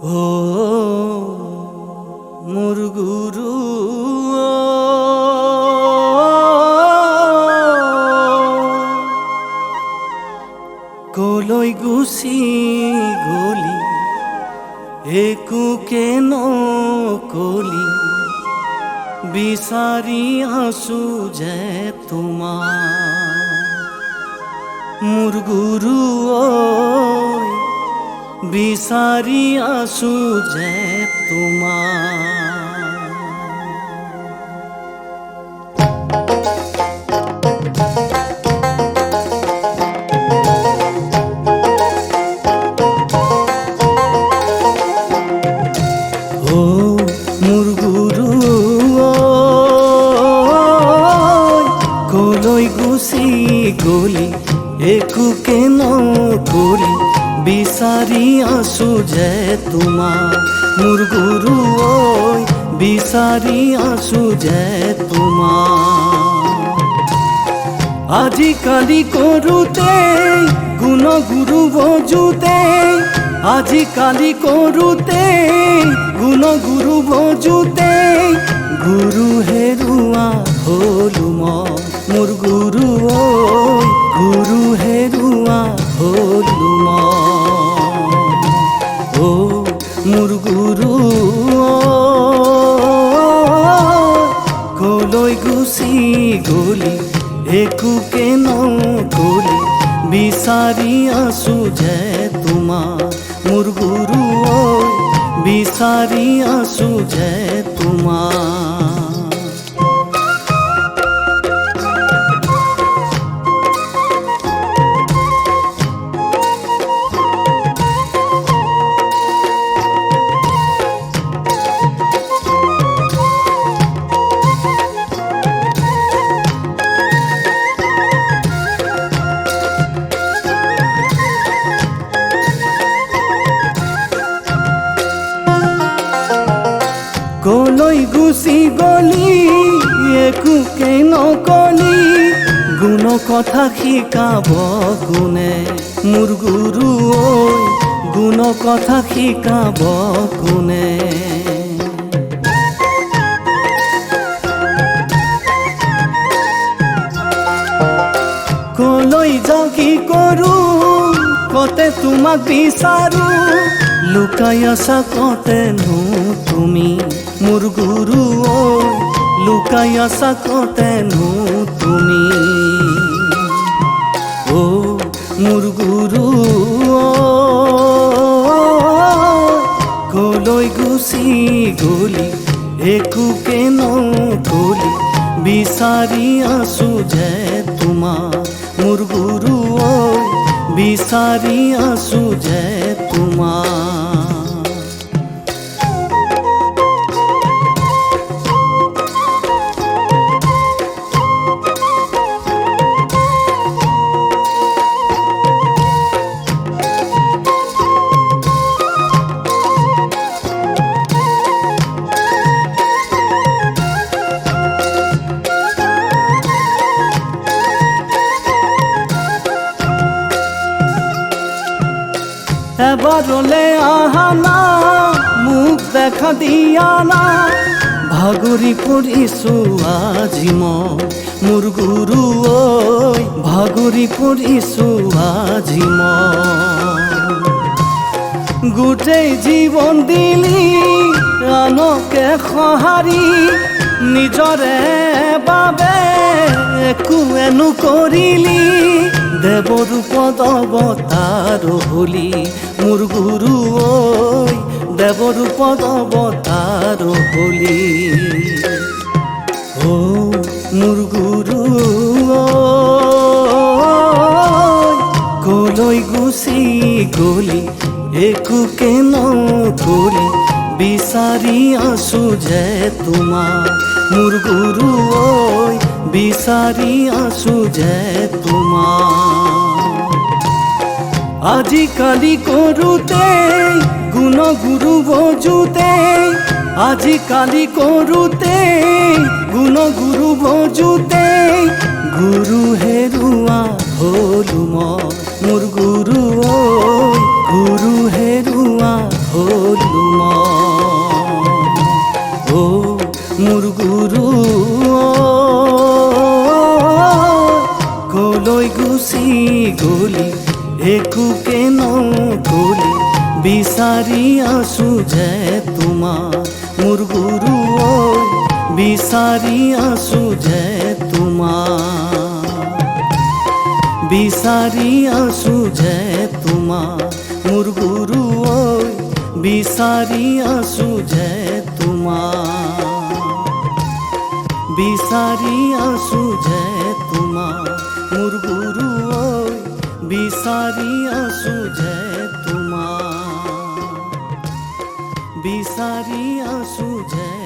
ও মোৰ গুৰু কলৈ গুচি গলি একো কেন কলি বিচাৰি আছো যে তোমাৰ মোৰ গুৰু বিচাৰি আছো যে তোমাৰ মোৰ গুৰু কলৈ গুচি গলি একো কেন কলি বিচাৰি আছো যে তোমাৰ মোৰ গুৰু বিচাৰি আছো যে তোমাৰ আজিকালি কৰোঁতে গুণ গুৰু বজোতে আজিকালি কৰোঁতে গুণ গুৰু বজোতে গুৰু হেৰুৱা হলো মই মোৰ গুৰু গুৰু হেৰুৱা হলো মই মোৰ গুৰু কলৈ গুচি গলি একো কেন কলি বিচাৰি আছো যে তোমাৰ মোৰ গুৰু বিচাৰি আছো যে তোমাৰ কলৈ গুচি গলি একো কেন কলি গুণ কথা শিকাব কোনে মোৰ গুৰু গুণ কথা শিকাব কোনে কলৈ যাওঁ কি কৰো কতে তোমাক বিচাৰো লুকাই আছা কতেনো তুমি মোৰ গুৰু লুকাই আছা কতেনো তুমি মোৰ গুৰু কলৈ গুচি গলি একো কেন কলি বিচাৰি আছো যে তোমাৰ মোৰ গুৰু বিচাৰি আছো যে তোমাৰ এবাৰলে আহা না মোক দেখা দিয়া না ভাগৰি পৰিছো আজি মই মোৰ গুৰু ভাগৰি পৰিছো আজি মই গোটেই জীৱন দিলি আনকে সঁহাৰি নিজৰে বাবে একো এনো কৰিলি দেৱৰূপত অৱতাৰ হলি মোৰ গুৰু দেৱৰূপত অৱতাৰ হলি মোৰ গুৰু কলৈ গুচি গলি একো কেন কলি বিচাৰি আছো যে তোমাৰ মোৰ গুৰু বিচাৰি আছো যে তোমাৰ আজিকালি কৰোঁতে গুণ গুৰু বজোতে আজিকালি কৰোঁতে গুণ গুৰু বজোতে গুৰু হেৰুৱা হলো মই মোৰ গুৰু হেৰুৱা হলো বসি গলি একোকে নকলি বিচাৰি আছো যে তোমাক মোৰ গুৰু ঐ বিচাৰি আছো যে তোমাক বিচাৰি আছো যে তোমাক মোৰ গুৰু ঐ বিচাৰি আছো যে তোমাক বিচাৰি আছো যে তোমাক মোৰ গুৰু ঐ বিচাৰি আছো যে তোমাক বিচাৰি আছো যে